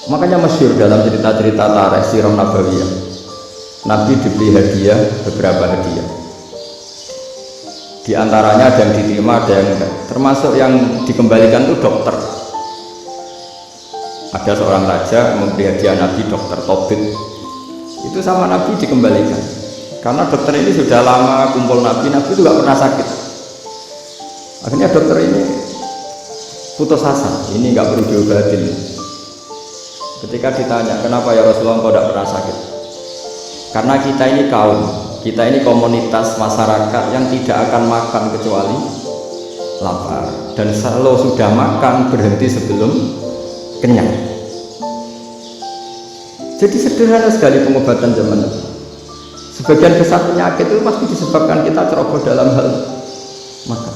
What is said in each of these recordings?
Makanya masyhur dalam cerita-cerita tarikh sirah nabawiyah, Nabi diberi hadiah, beberapa hadiah. Di antaranya ada yang diterima, ada yang enggak. Termasuk yang dikembalikan itu dokter. Ada seorang raja memberi hadiah Nabi dokter Tobit. Itu sama Nabi dikembalikan. Karena dokter ini sudah lama kumpul Nabi itu nggak pernah sakit. Akhirnya dokter ini putus asa, ini nggak perlu diobatin. Ketika ditanya, kenapa ya Rasulullah kau tidak pernah sakit? Karena kita ini kaum, kita ini komunitas masyarakat yang tidak akan makan kecuali lapar, dan kalau sudah makan berhenti sebelum kenyang. Jadi sederhana sekali pengobatan zaman itu. Sebagian besar penyakit itu pasti disebabkan kita ceroboh dalam hal makan.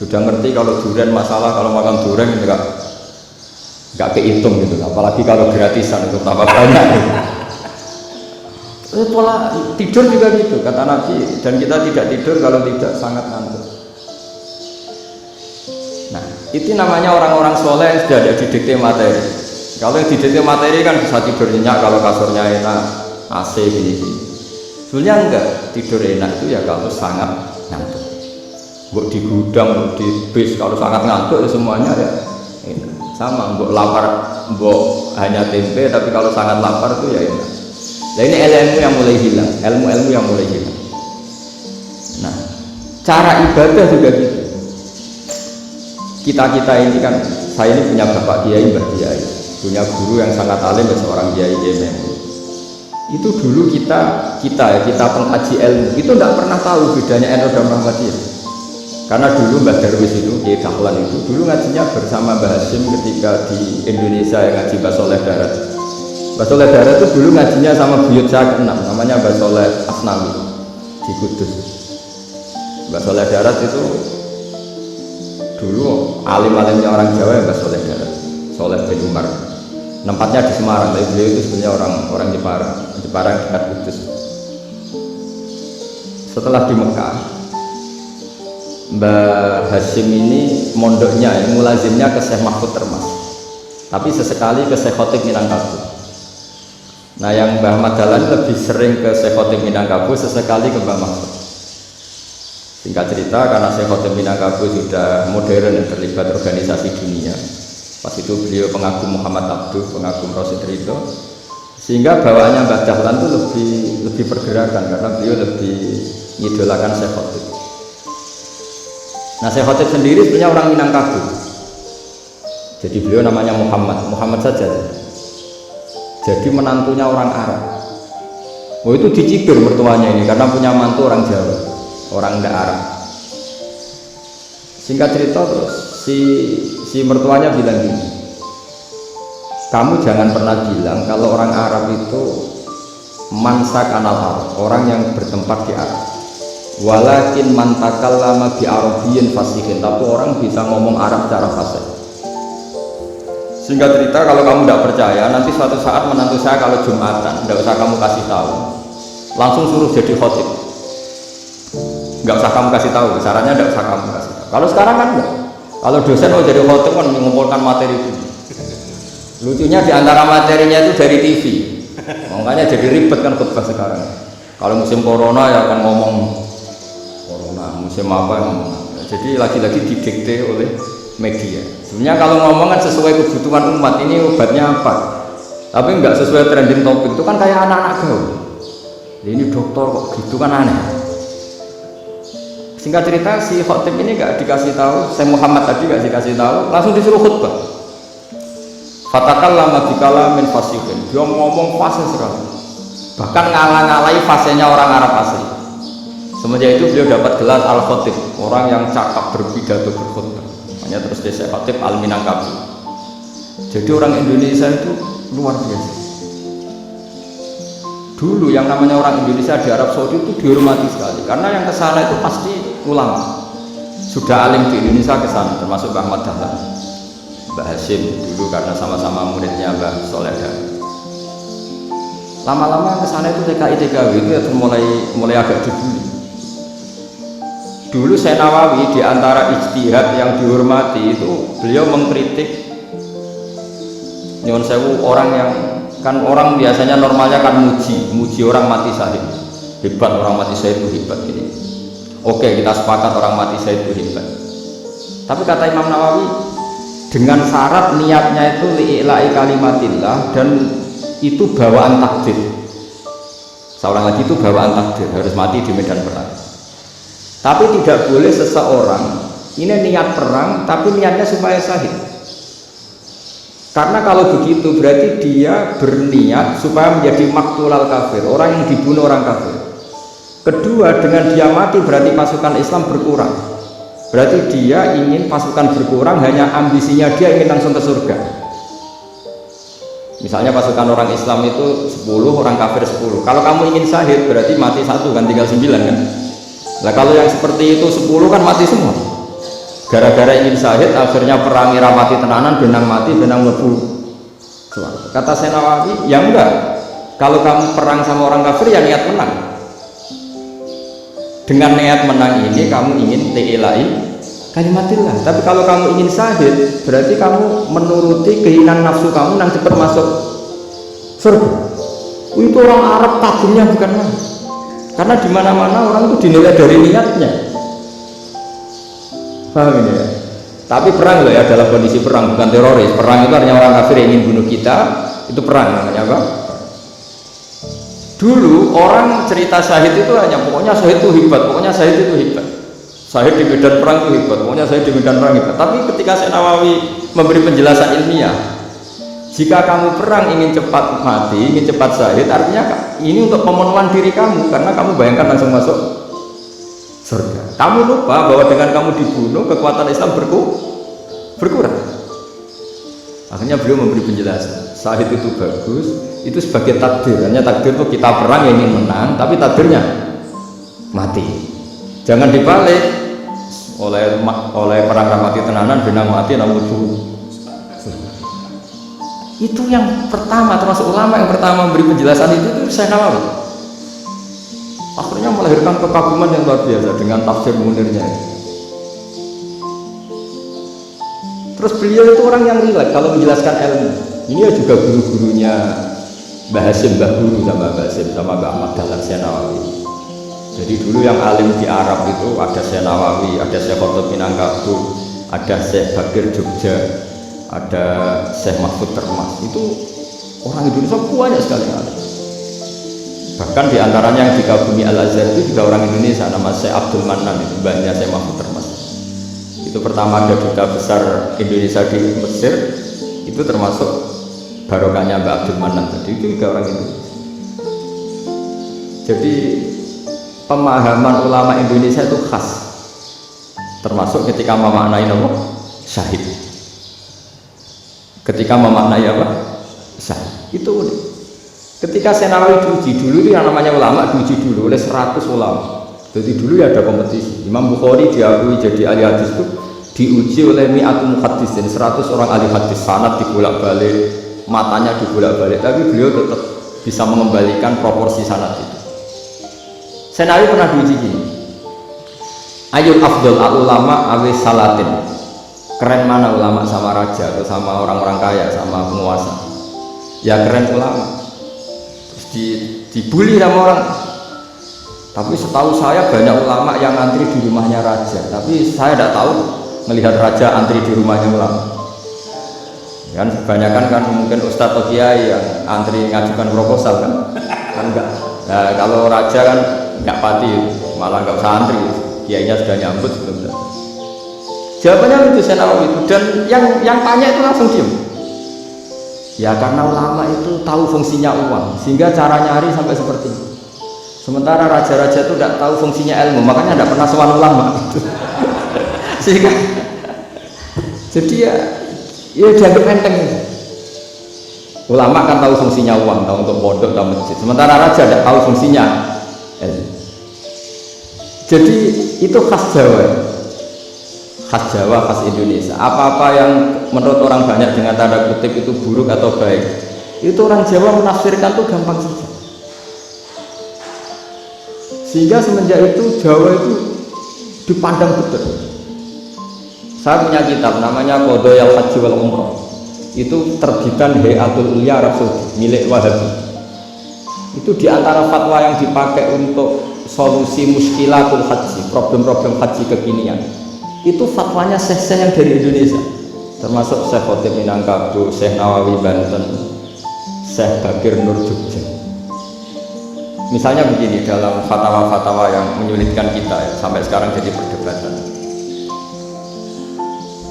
Sudah ngerti kalau durian masalah, kalau makan durian nggak kehitung gitu, apalagi kalau gratisan itu tambah banyak. Pola tidur juga gitu kata Nabi, dan kita tidak tidur kalau tidak sangat ngantuk. Nah, itu namanya orang-orang soleh yang sudah ada didikte materi. Kalau yang didikte materi kan bisa tidur nyenyak kalau kasurnya enak, AC gini-gini. Sebenarnya enggak, tidur enak itu ya kalau sangat ngantuk. Mbok di gudang, mbok di bis, kalau sangat ngantuk ya semuanya ya enak. Sama, mbok lapar, mbok hanya tempe, tapi kalau sangat lapar itu ya enak. Nah ini ilmu yang mulai hilang, ilmu-ilmu yang mulai hilang. Nah, cara ibadah juga gitu. Kita ini kan, saya ini punya bapak kiai, mbah kiai, punya guru yang sangat alim, seorang kiai Yemen. Itu dulu kita pengkaji ilmu, itu tidak pernah tahu bedanya NU dan Muhammadiyah. Karena dulu Mbah Darwis itu, Kiai Dahlan itu, dulu ngajinya bersama Mbah Hasyim ketika di Indonesia yang ngaji Mbah Soleh Darat. Mbah Soleh Darat itu dulu ngajinya sama buyut saya ke-6, namanya Mbah Soleh Asnawi di Kudus. Mbah Soleh Darat itu dulu alim-alimnya orang Jawa ya Mbah Soleh Darat, Soleh bin Umar. Tempatnya di Semarang, tapi beliau itu sebenarnya orang Jepara yang dekat Kudus. Setelah di Mekah, Mbah Hasyim ini mondoknya, mulazimnya ke Syekh Mahfud Termas, tapi sesekali ke Syekh Khotib Minangkabau. Nah yang Mbah Ahmad Dahlan lebih sering ke Syekh Khotib Minangkabau, sesekali ke Mbah Mahfud. Singkat cerita, karena Syekh Khotib Minangkabau sudah modern dan terlibat organisasi dunia, pas itu beliau pengagum Muhammad Abduh, pengagum Rasid Ridho, sehingga bawaannya Mbah Dahlan itu lebih pergerakan karena beliau lebih mengidolakan Syekh Khotib. Nah Syekh Khotib sendiri sebenarnya orang Minangkabau, jadi beliau namanya Muhammad saja, jadi menantunya orang Arab. Oh itu dicibir mertuanya ini karena punya mantu orang Jawa, orang ndak Arab. Singkat cerita terus si mertuanya bilang gini, kamu jangan pernah bilang kalau orang Arab itu mansak anal Arab, orang yang bertempat di Arab. Walakin mantakallama bi arabiyyin fasihin, tapi orang bisa ngomong Arab secara fasih. Singkat cerita, kalau kamu tidak percaya, nanti suatu saat menantu saya kalau Jumatan, tidak usah kamu kasih tahu, langsung suruh jadi khotib. Nggak usah kamu kasih tahu, caranya tidak usah kamu kasih tahu. Kalau sekarang kan enggak. Kalau dosen mau jadi khotib kan mengumpulkan materi itu. Lucunya di antara materinya itu dari TV, makanya jadi ribet kan khutbah sekarang. Kalau musim corona ya akan ngomong corona, musim apa yang ngomong. Jadi lagi-lagi didikte oleh media. Sebenarnya kalau ngomong kan sesuai kebutuhan umat, ini obatnya apa, tapi nggak sesuai trending topik, itu kan kayak anak-anak gaul. Ini dokter kok gitu kan aneh. Singkat cerita, si khotib ini nggak dikasih tahu, Syekh Muhammad tadi nggak dikasih tahu, langsung disuruh khutbah. Fatakallama bikalamin fasihin, dia ngomong fasih sekali, bahkan ngalah-ngalahi fasihnya orang Arab asli. Semenjak itu beliau dapat gelar al-khotib, orang yang cakap berpidato berkhutbah. Makanya terus dia Syekh Khotib al-Minangkabau. Jadi orang Indonesia itu luar biasa. Dulu yang namanya orang Indonesia di Arab Saudi itu dihormati sekali, karena yang kesana itu pasti ulama. Sudah alim di Indonesia kesana, termasuk Mbah Ahmad Dahlan, Mbah Hasyim dulu karena sama-sama muridnya Mbah Soleh Darat. Lama-lama kesana itu TKI-TKW itu ya mulai agak dibully. Dulu Syekh Nawawi di antara ijtihad yang dihormati itu beliau mengkritik nyuwun sewu, orang yang kan orang biasanya normalnya kan muji orang mati syahid, hebat orang mati syahid itu hebat gini. Oke, kita sepakat orang mati syahid itu hebat. Tapi kata Imam Nawawi, dengan syarat niatnya itu li'ila'i kalimatillah, dan itu bawaan takdir. Seorang lagi itu bawaan takdir, harus mati di medan perang. Tapi tidak boleh seseorang ini niat perang tapi niatnya supaya syahid. Karena kalau begitu berarti dia berniat supaya menjadi maktulal kafir, orang yang dibunuh orang kafir. Kedua, dengan dia mati berarti pasukan Islam berkurang. Berarti dia ingin pasukan berkurang, hanya ambisinya dia ingin langsung ke surga. Misalnya pasukan orang Islam itu 10, orang kafir 10. Kalau kamu ingin syahid berarti mati 1 kan, tinggal 9 kan. Nah kalau yang seperti itu 10 kan mati semua. Gara-gara ingin syahid akhirnya perang ira mati tenanan, benang mati, benang lebu. Kata Senawawi, ya enggak. Kalau kamu perang sama orang kafir ya niat menang. Dengan niat menang ini kamu ingin te'ilai kalimatillah. Tapi kalau kamu ingin syahid berarti kamu menuruti keinginan nafsu kamu yang cepat masuk surga. Itu orang Arab kagumnya bukan main. Karena di mana-mana orang itu dinilai dari niatnya. Paham ini ya? Tapi perang loh ya, dalam kondisi perang, bukan teroris. Perang itu artinya orang kafir yang ingin bunuh kita, itu perang namanya apa? Dulu orang cerita syahid itu hanya pokoknya syahid itu hebat, pokoknya syahid itu hebat. Syahid di medan perang itu hebat, pokoknya syahid di medan perang hebat. Tapi ketika Syekh Nawawi memberi penjelasan ilmiah, jika kamu perang ingin cepat mati, ingin cepat syahid, artinya ini untuk pemenuhan diri kamu, karena kamu bayangkan langsung masuk surga. Kamu lupa bahwa dengan kamu dibunuh kekuatan Islam berkurang. Akhirnya beliau memberi penjelasan, syahid itu bagus, itu sebagai takdir. Hanya takdir itu kita perang yang ingin menang, tapi takdirnya mati. Jangan dibalik, oleh perang mati tenanan, benang mati namun itu yang pertama, termasuk ulama yang pertama memberi penjelasan itu Syekh Nawawi. Akhirnya melahirkan kekaguman yang luar biasa dengan tafsir Munirnya. Terus beliau itu orang yang rileks kalau menjelaskan ilmu. Ini ya juga guru-gurunya Mbah Hasim, Mbah Guru sama Mbah Hasim sama Mbah Ahmad Dahlan Syekh Nawawi. Jadi dulu yang alim di Arab itu ada Syekh Nawawi, ada Syekh Khotob Minangkabau, ada Syekh Bakir Jogja, ada Syekh Mahfud Termas. Itu orang Indonesia banyak sekali yang alim. Bahkan diantaranya yang dikagumi Al-Azhar itu juga orang Indonesia, nama Syekh Abdul Manan, itu mbahnya Syekh Mahfud Termas. Itu pertama ada duta besar Indonesia di Mesir, itu termasuk barokahnya Mbak Abdul Manan tadi, itu juga orang Indonesia. Jadi pemahaman ulama Indonesia itu khas, termasuk ketika memaknai apa? Syahid. Ketika memaknai apa? Syahid. Itu unik. Ketika Syekh Nawawi diuji dulu itu yang namanya ulama diuji dulu oleh 100 ulama. Jadi dulu ya ada kompetisi. Imam Bukhari diakui jadi ahli hadis itu diuji oleh mi'atul muhaddisin, 100 orang ahli hadis, sanad dibolak-balik, matanya dibolak-balik, tapi beliau tetap bisa mengembalikan proporsi sanad itu. Syekh Nawawi pernah diuji gini. Ayul afdal al ulama awis salatin. Keren mana ulama sama raja atau sama orang-orang kaya sama penguasa? Ya keren ulama. Dibully sama orang. Tapi setahu saya banyak ulama yang antri di rumahnya raja, tapi saya tidak tahu melihat raja antri di rumahnya ulama. Kan kebanyakan kan mungkin ustadz atau kiai yang antri ngajukan proposal kan enggak. Nah, kalau raja kan enggak pati, malah enggak usah antri, kiainya sudah nyambut sebelum. Jawabannya itu Syekh Nawawi itu, dan yang tanya itu langsung diam. Ya karena ulama itu tahu fungsinya uang, sehingga cara nyari sampai seperti itu. Sementara raja-raja itu tidak tahu fungsinya ilmu, makanya tidak pernah sowan ulama. Sehingga jadi ya dianggap enteng. Ulama kan tahu fungsinya uang, tahu untuk pondok, tahu masjid. Sementara raja tidak tahu fungsinya ilmu. Jadi itu khas Jawa. Khas Jawa, khas Indonesia. Apa-apa yang menurut orang banyak dengan tanda kutip itu buruk atau baik, itu orang Jawa menafsirkan tuh gampang saja. Sehingga semenjak itu Jawa itu dipandang betul. Saya punya kitab namanya Qadayal Haji wal Umrah. itu terbitan Hayatul Ulya Arab Saudi milik Wahabi. Itu diantara fatwa yang dipakai untuk solusi muskilatul haji, problem-problem haji kekinian. Itu fatwanya syekh-syekh yang dari Indonesia, termasuk Syekh Khotib Minangkabau, Syekh Nawawi Banten, Syekh Bakir Nur Jogja. Misalnya begini, dalam fatwa-fatwa yang menyulitkan kita ya, sampai sekarang jadi perdebatan.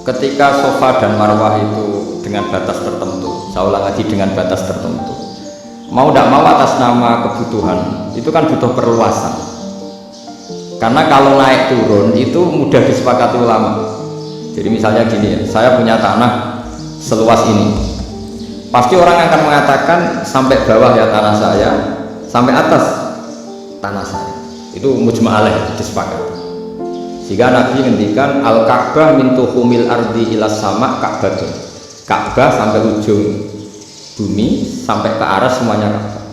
Ketika Safa dan Marwah itu dengan batas tertentu, saya ulang lagi dengan batas tertentu, mau tidak mau atas nama kebutuhan, itu kan butuh perluasan. Karena kalau naik turun itu mudah disepakati ulama. Jadi misalnya gini ya, saya punya tanah seluas ini, pasti orang akan mengatakan sampai bawah ya tanah saya, sampai atas tanah saya. Itu mujma' alaih, disepakati. Sehingga Nabi ngendikan al-Ka'bah min tuhumil ardi ilas sama Ka'batun. Ka'bah sampai ujung bumi sampai ke aras semuanya Ka'bah.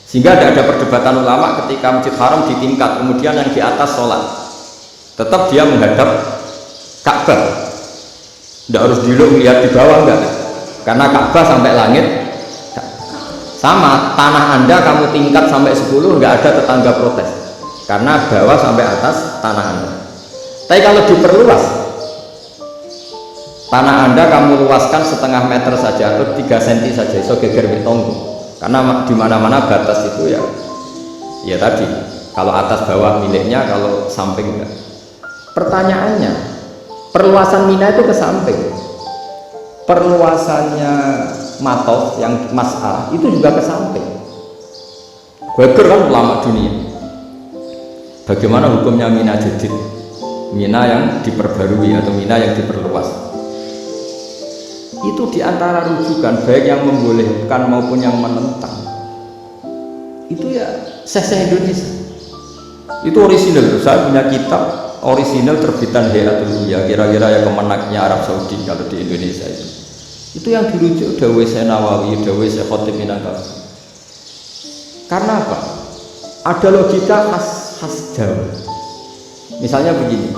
Sehingga tidak ada perdebatan ulama ketika Masjid Haram di tingkat, kemudian yang di atas sholat tetap dia menghadap Ka'bah. Tidak harus dulu melihat di bawah, enggak. Karena Ka'bah sampai langit sama, tanah Anda kamu tingkat sampai 10 enggak ada tetangga protes. Karena bawah sampai atas tanah Anda. Tapi kalau diperluas, tanah Anda kamu luaskan setengah meter saja atau 3 cm saja, iso geger betongku. Karena di mana-mana batas itu ya tadi, kalau atas bawah miliknya, kalau samping enggak. Pertanyaannya, perluasan Mina itu ke samping, perluasannya Matof yang Mas'ah itu juga ke samping. Geger kan ulama dunia. Bagaimana hukumnya Mina Jadid? Mina yang diperbarui atau Mina yang diperluas. Itu diantara rujukan baik yang membolehkan maupun yang menentang. Itu ya syekh Indonesia. Itu orisinal. Saya punya kitab orisinal terbitan Hayatul Ulya, kira-kira ya kemenangnya Arab Saudi kalau di Indonesia itu. Itu yang dirujuk dawuh Syekh Nawawi, dawuh Syekh Khotib Minangkabau. Karena apa? Ada logika khas Jawa. Misalnya begini,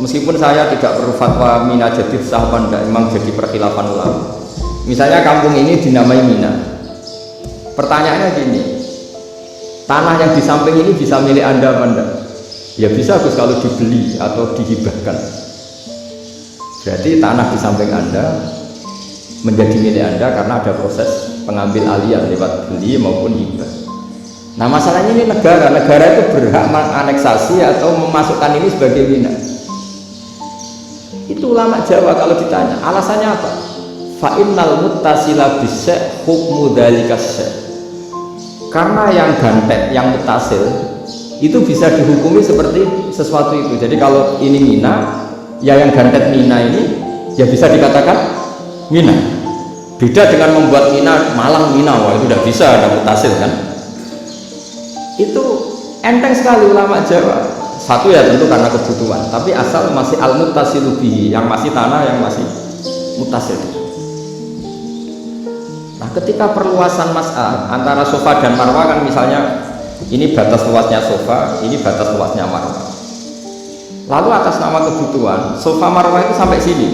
meskipun saya tidak perlu fatwa Mina Jadid sah apa enggak, memang jadi perkhilafan ulama. Misalnya kampung ini dinamai Mina, pertanyaannya gini, tanah yang di samping ini bisa milik Anda apa enggak? Ya bisa Gus, kalau dibeli atau dihibahkan. Berarti tanah di samping Anda menjadi milik Anda karena ada proses pengambil alian lewat beli maupun hibah. Nah masalahnya ini negara itu berhak menganeksasi atau memasukkan ini sebagai Mina. Itu ulama Jawa kalau ditanya alasannya apa? Fa'innal muttasila bisyai' hukmu dzalika syai'. Karena yang gantek, yang mutasil itu bisa dihukumi seperti sesuatu itu. Jadi kalau ini Mina, ya yang gantek Mina ini ya bisa dikatakan Mina. Beda dengan membuat Mina Malang Mina, wah itu udah bisa, ada mutasil kan. Itu enteng sekali ulama Jawa. Satu ya tentu karena kebutuhan, tapi asal masih al-muttasilu bihi, yang masih tanah yang masih mutasil. Nah ketika perluasan Mas'ah antara Safa dan Marwah kan, misalnya ini batas luasnya Safa, ini batas luasnya Marwah. Lalu atas nama kebutuhan Safa Marwah itu sampai sini,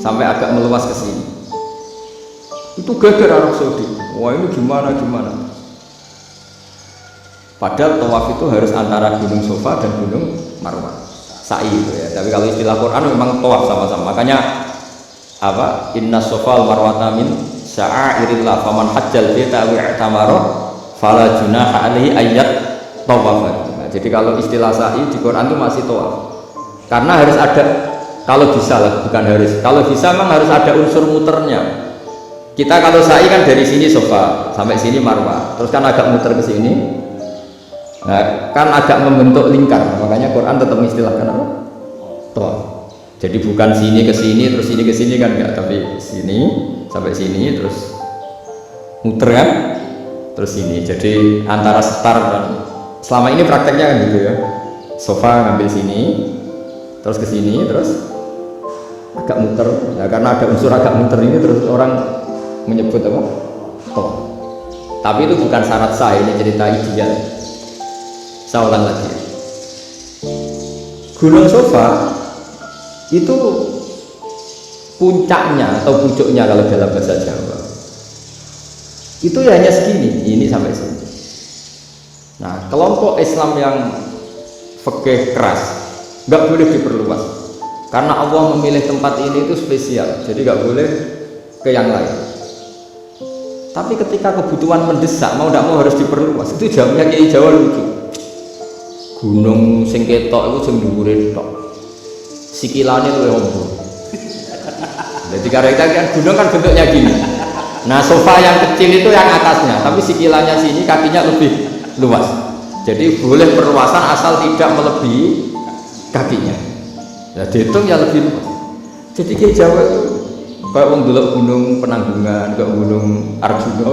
sampai agak meluas ke sini. Itu geger Arab Saudi. Wah ini gimana? Padahal tawaf itu harus antara Gunung Safa dan Gunung Marwah, sa'i itu ya. Tapi kalau istilah Quran memang tawaf sama-sama. Makanya apa? Inna Safa wal Marwata min sya'airillah faman hajjal baita wa i'tamara fala junaha alaihi ayyat tawaf. Nah, jadi kalau istilah sa'i di Quran itu masih tawaf. Karena harus ada, kalau bisa lah, bukan harus. Kalau bisa memang harus ada unsur muternya. Kita kalau sa'i kan dari sini Safa sampai sini Marwah, terus kan agak muter ke sini. Nah, kan agak membentuk lingkar, makanya Quran tetap mengistilahkan apa? Tawaf. Jadi bukan sini ke sini terus sini ke sini kan enggak, tapi sini sampai sini terus muter kan, terus sini. Jadi antara setar dan selama ini prakteknya kan gitu ya. Safa ngambil sini, terus ke sini, terus agak muter. Nah, karena ada unsur agak muter ini terus orang menyebut apa? Tawaf. Tapi itu bukan syarat sah, ini cerita ideal. Saya ulang lagi. Gunung Safa itu puncaknya atau pucuknya kalau dalam bahasa Jawa itu ya hanya segini, ini sampai sini. Nah, kelompok Islam yang fikih keras nggak boleh diperluas karena Allah memilih tempat ini itu spesial, jadi nggak boleh ke yang lain. Tapi ketika kebutuhan mendesak mau tidak mau harus diperluas, itu jawabnya Kiai Jawa lucu. Gunung sing ketok itu sing dhuwure tok, sikilane luwih ombo. Jadi karena kan gunung kan bentuknya gini. Nah, sofa yang kecil itu yang atasnya, tapi sikilannya sini kakinya lebih luas. Jadi boleh perluasan asal tidak melebihi kakinya. Ya dihitung ya lebih luas. Jadi Kiai Jawa itu kayak wong delok gunung Penanggungan, kayak gunung Arjuna.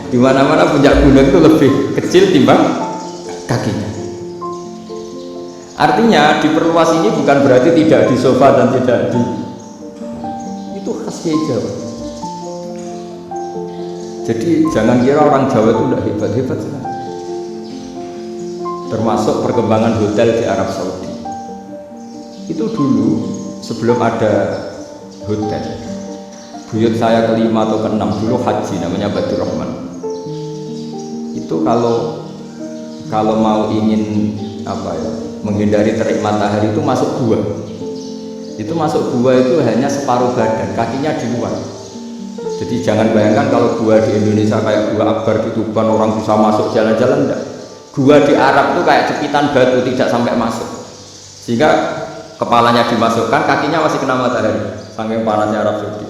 Di mana-mana puncak gunung itu lebih kecil timbang kakinya. Artinya diperluas ini bukan berarti tidak di sofa dan tidak di, itu khas Kiai Jawa. Jadi jangan kira orang Jawa itu tidak hebat-hebat sekali. Termasuk perkembangan hotel di Arab Saudi. Itu dulu sebelum ada hotel, buyut saya kelima atau keenam dulu haji namanya Badur Rahman. Itu kalau mau ingin menghindari terik matahari itu masuk gua. Itu masuk gua itu hanya separuh badan, kakinya di luar. Jadi jangan bayangkan kalau gua di Indonesia kayak gua Akbar di Tuban orang bisa masuk jalan-jalan, enggak. Gua di Arab tuh kayak jepitan batu tidak sampai masuk. Sehingga kepalanya dimasukkan, kakinya masih kena matahari saking panasnya Arab Saudi.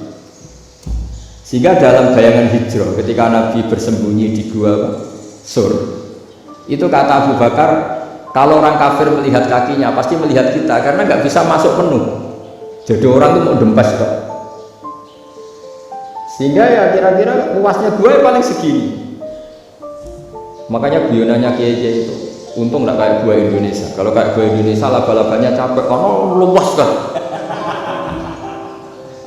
Sehingga dalam bayangan hijrah ketika Nabi bersembunyi di gua Sur, itu kata Abu Bakar, kalau orang kafir melihat kakinya pasti melihat kita karena nggak bisa masuk penuh. Jadi orang itu mau dempas kok. Sehingga ya kira-kira luasnya gua paling segini. Makanya guyonannya Kiai itu untung nggak kayak gua Indonesia. Kalau kayak gua Indonesia laba-labanya capek, oh luas kan.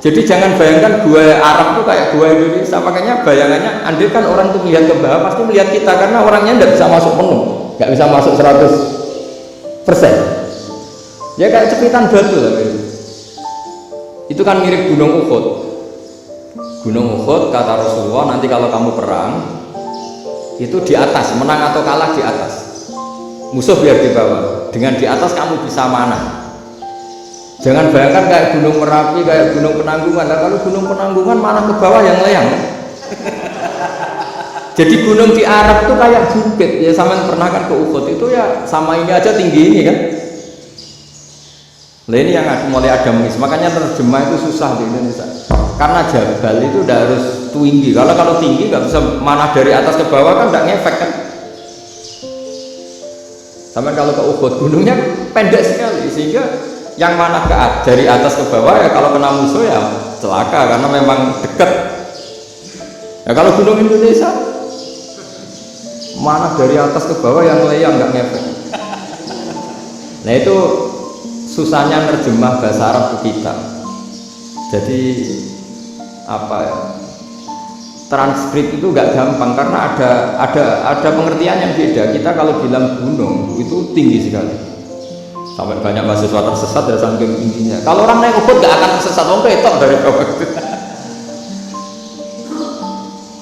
Jadi jangan bayangkan gua Arab tuh kayak gua Indonesia. Makanya bayangannya, andai kan orang tuh melihat ke bawah pasti melihat kita karena orangnya nggak bisa masuk penuh, nggak bisa masuk 100%. Ya kayak cepitan batu lah. Itu kan mirip Gunung Uhud. Gunung Uhud kata Rasulullah, nanti kalau kamu perang itu di atas, menang atau kalah di atas, musuh biar di bawah. Dengan di atas kamu bisa mana. Jangan bayangkan kayak Gunung Merapi, kayak Gunung Penanggungan. Nah, kalau Gunung Penanggungan mana ke bawah yang layang. Jadi gunung di Arab itu kayak bukit. Ya sama yang pernah kan ke Uhud itu ya sama ini aja tinggi ini kan. Nah ini yang mulai ada mis. Makanya terjemah itu susah di Indonesia. Karena jabal itu udah harus tinggi. Kalau tinggi nggak bisa mana dari atas ke bawah kan nggak ngefek kan. Sama kalau ke Uhud gunungnya pendek sekali sehingga yang mana dari atas ke bawah ya kalau kena musuh ya celaka karena memang dekat. Ya kalau gunung Indonesia mana dari atas ke bawah yang layang nggak ngefek. Nah itu susahnya nerjemah bahasa Arab ke kita. Jadi apa ya? Transkrip itu nggak gampang karena ada pengertian yang beda. Kita kalau bilang gunung itu tinggi sekali. Sampai banyak mahasiswa tersesat dari saking tingginya. Kalau orang naik Uhud nggak akan tersesat, wong ketok dari bawah.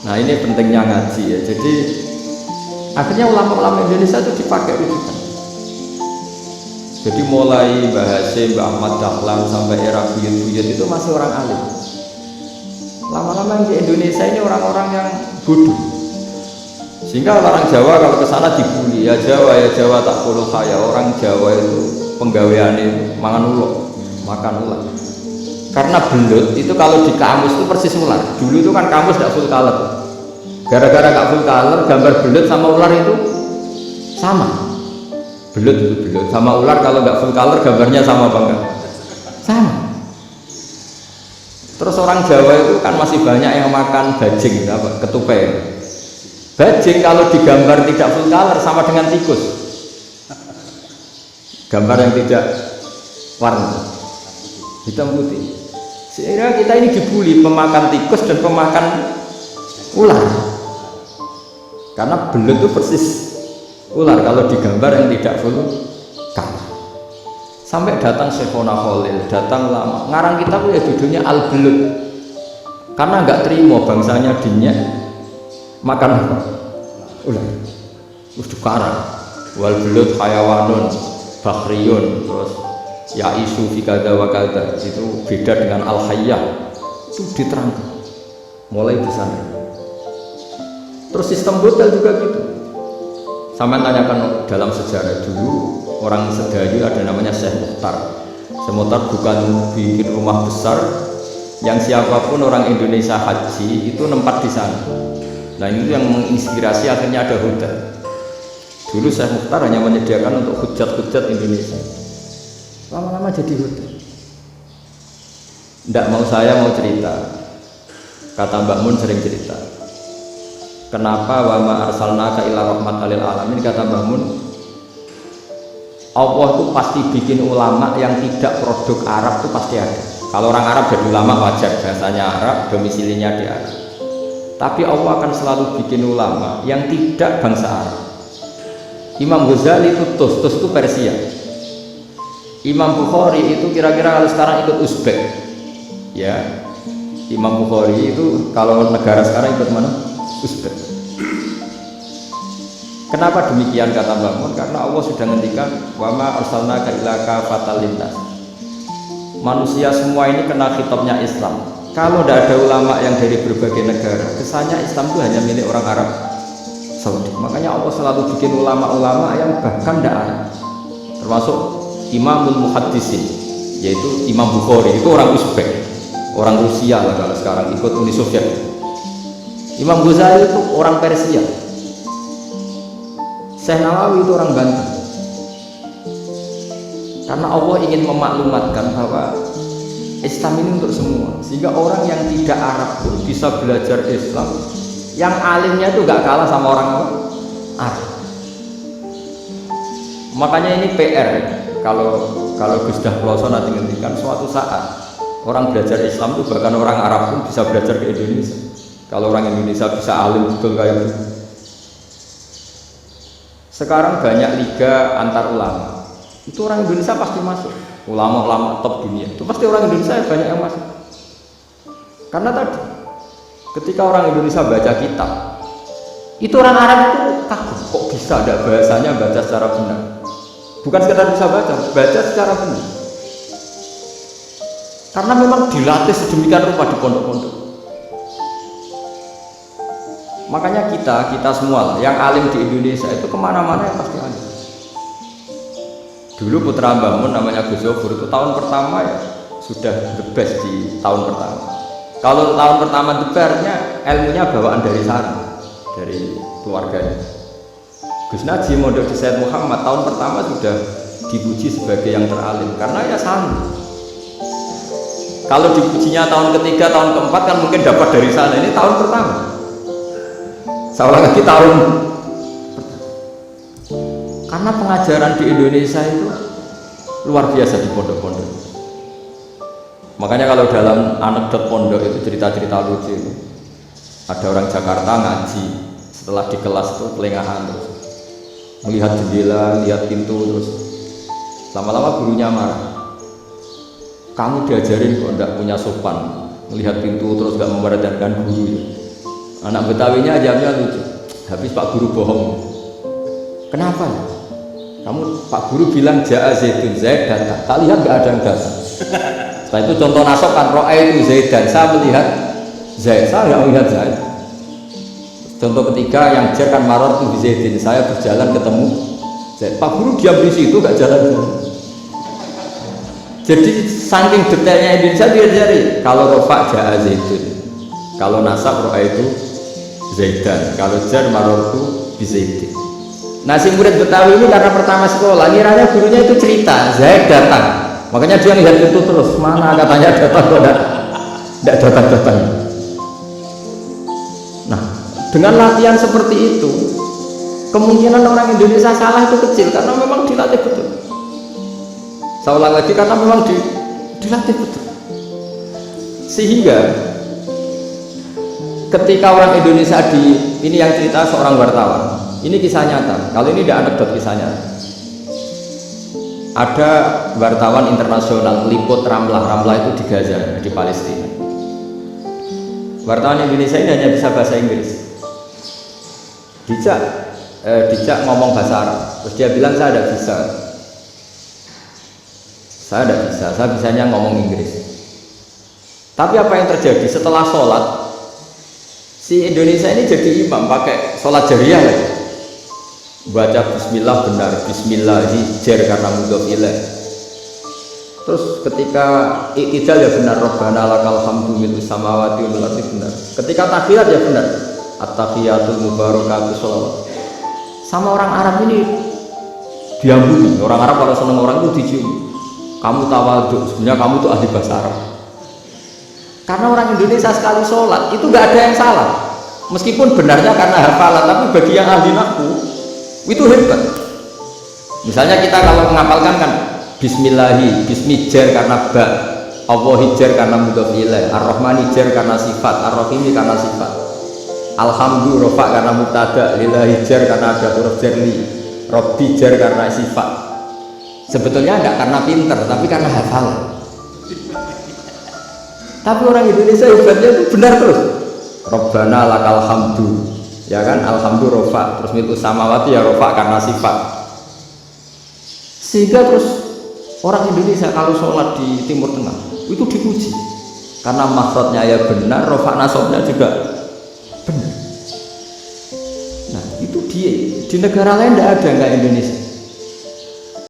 Nah ini pentingnya ngaji ya. Jadi akhirnya ulama-ulama Indonesia itu dipakai rujukan. Jadi mulai Mbah Hasyim, Mbah Ahmad Dahlan sampai era buyut-buyut itu masih orang alim. Lama-lama di Indonesia ini orang-orang yang bodoh. Sehingga orang Jawa kalau ke sana dibully, ya Jawa tak puluh kaya. Orang Jawa itu penggaweane mangan ulo, makan ular. Karena belut itu kalau di kamus itu persis ular. Dulu itu kan kamus tidak full color. Gara-gara gak full color, gambar belut sama ular itu sama. Belut itu belut sama ular kalau nggak full color gambarnya sama apa enggak? Sama. Terus orang Jawa itu kan masih banyak yang makan bajing, apa? Ketupai. Bajing kalau digambar tidak full color sama dengan tikus. Gambar yang tidak warna hitam putih. Sehingga kita ini dibully pemakan tikus dan pemakan ular. Karena belut itu persis ular kalau digambar yang tidak full color. Sampai datang Syekhona Khalil, datang lama ngarang kitab ya judulnya Al-Belut, karena nggak terima bangsanya dinnya makan apa? Ular. Karang wal belut hayawanun bakhriyun, terus ya isu fikada wa kada, itu beda dengan al-hayyah, itu diterangkan mulai di sana. Terus sistem hotel juga gitu. Sampai tanyakan dalam sejarah dulu orang Sedayu ada namanya Syekh Mukhtar. Syekh Mukhtar bukan bikin rumah besar yang siapapun orang Indonesia haji itu nempat di sana. Nah ini yang menginspirasi akhirnya ada hotel. Dulu Syekh Mukhtar hanya menyediakan untuk hujat-hujat Indonesia. Lama-lama jadi hotel. Tidak mau saya mau cerita. Kata Mbak Mun sering cerita. Kenapa wa ma arsalnaka illa rahmatan lil alamin, kata Mbak Mun. Allah itu pasti bikin ulama yang tidak produk Arab itu pasti ada. Kalau orang Arab jadi ulama wajar, bahasanya Arab, domisilinya di Arab. Tapi Allah akan selalu bikin ulama yang tidak bangsa Arab. Imam Ghazali itu Tus itu Persia. Imam Bukhari itu kira-kira kalau sekarang ikut Uzbek. Ya, Imam Bukhari itu kalau negara sekarang ikut mana? Uzbek. Kenapa demikian kata Mbak Mun? Karena Allah sudah ngendikan wa ma arsalnaka illa kafatan linnas. Manusia semua ini kena khitabnya Islam. Kalau tidak ada ulama yang dari berbagai negara, kesannya Islam itu hanya milik orang Arab Saudi. Makanya Allah selalu bikin ulama-ulama yang bahkan tidak Arab. Termasuk Imamul Muhaddisin, yaitu Imam Bukhari, itu orang Uzbek, orang Rusia lah kalau sekarang ikut Uni Soviet. Imam Ghazali itu orang Persia. Syekh Nawawi itu orang Banten. Karena Allah ingin memaklumatkan bahwa Islam ini untuk semua, sehingga orang yang tidak Arab pun bisa belajar Islam. Yang alimnya itu gak kalah sama orang Arab. Makanya ini PR. Kalau Gus Dah Ploso nanti ngendikan suatu saat orang belajar Islam itu bahkan orang Arab pun bisa belajar ke Indonesia. Kalau orang Indonesia bisa alim betul kayak gitu. Sekarang banyak liga antar ulama. Itu orang Indonesia pasti masuk. Ulama-ulama top dunia itu pasti orang Indonesia banyak yang masuk. Karena tadi ketika orang Indonesia baca kitab, itu orang Arab itu takut, kok bisa ada bahasanya baca secara benar. Bukan sekedar bisa baca secara benar. Karena memang dilatih sedemikian rupa di pondok-pondok. Makanya kita semua lah, yang alim di Indonesia itu kemana-mana yang pasti alim. Dulu putra Mbah Mun namanya Gus Zofur itu tahun pertama ya sudah the best di tahun pertama. Kalau tahun pertama the bestnya ilmunya bawaan dari sana, dari keluarganya. Gus Najib mondok di Said Muhammad tahun pertama sudah dipuji sebagai yang teralim karena ya sama. Kalau dipujinya tahun ketiga, tahun keempat kan mungkin dapat dari sana. Ini tahun pertama. Seolah lagi tahun karena pengajaran di Indonesia itu luar biasa di pondok-pondok. Makanya kalau dalam anekdot pondok itu cerita-cerita lucu. Ada orang Jakarta ngaji, setelah di kelas itu kelengahan terus melihat jendela, lihat pintu, terus lama-lama gurunya marah. Kamu diajarin kok tidak punya sopan, melihat pintu terus gak memperhatikan guru. Anak Betawinya ajamnya lucu. Habis Pak Guru bohong. Kenapa? Kamu Pak Guru bilang Ja'a Zaidun, Zaid datang. Tak lihat gak ada yang datang. Setelah itu contoh nasab kan ro'a itu Zaidan. Saya melihat Zaid, saya gak melihat Zaid. Contoh ketiga yang jar kan maror itu Zaidin. Saya berjalan ketemu Zaid. Pak Guru diam di situ gak jalan-jalan. Jadi saking detailnya Indonesia diajari. Kalau rofa Ja'a Zaidun, kalau nasab ro'a itu Zaidan, kalau jar maror itu Zaidin. Nah si murid Betawi ini karena pertama sekolah, ngiranya gurunya itu cerita Zaid datang, makanya dia lihat itu terus, mana katanya datang kok tidak datang-datang. Nah dengan latihan seperti itu, kemungkinan orang Indonesia salah itu kecil karena memang dilatih betul. Saya ulang lagi, karena memang dilatih betul. Sehingga ketika orang Indonesia ini yang cerita seorang wartawan, ini kisah nyata. Kalau ini tidak anekdot, kisah nyata. ada wartawan internasional liput Ramlah itu di Gaza, di Palestina. Wartawan Indonesia ini hanya bisa bahasa Inggris. Dijak ngomong bahasa Arab, terus dia bilang saya tidak bisa. Saya bisanya ngomong Inggris. Tapi apa yang terjadi setelah sholat, si Indonesia ini jadi imam pakai sholat jariyah lagi. Baca bismillah benar, bismillah hijar karena mudhof ilaih. Terus ketika iktidal ya benar, Rabbana lakal hamdu mil'us samawati wal ardi benar. Ketika tahiyat ya benar, at-tahiyatul mubarakatuh sholawat. Sama orang Arab ini diambuni. Orang Arab kalau seneng orang itu dicium. Kamu tawadhu, sebenarnya kamu tuh ahli bahasa Arab. Karena orang Indonesia sekali sholat itu nggak ada yang salah. Meskipun benarnya karena hafalan, tapi bagi yang ahli nahwu itu hebat. Misalnya kita kalau menghafalkan kan bismillahi, bismijar karena ba, Allah hijar karena mudhof ilaih, ar-rahman hijar karena sifat, ar-rahim karena sifat, alhamdu rofa karena mubtada, lillahi jar karena ada huruf jarli, robbi jar karena sifat. Sebetulnya enggak karena pinter, tapi karena hafalan. Tapi orang Indonesia hebatnya itu benar terus. Rabbana lakal hamdu, ya kan, alhamdu rofa, terus mil'us samawati ya rofa karena sifat. Sehingga terus orang Indonesia kalau sholat di Timur Tengah itu dipuji karena makhrajnya ya benar, rofa nasobnya juga benar. Nah itu dia di negara lain tidak ada nggak Indonesia.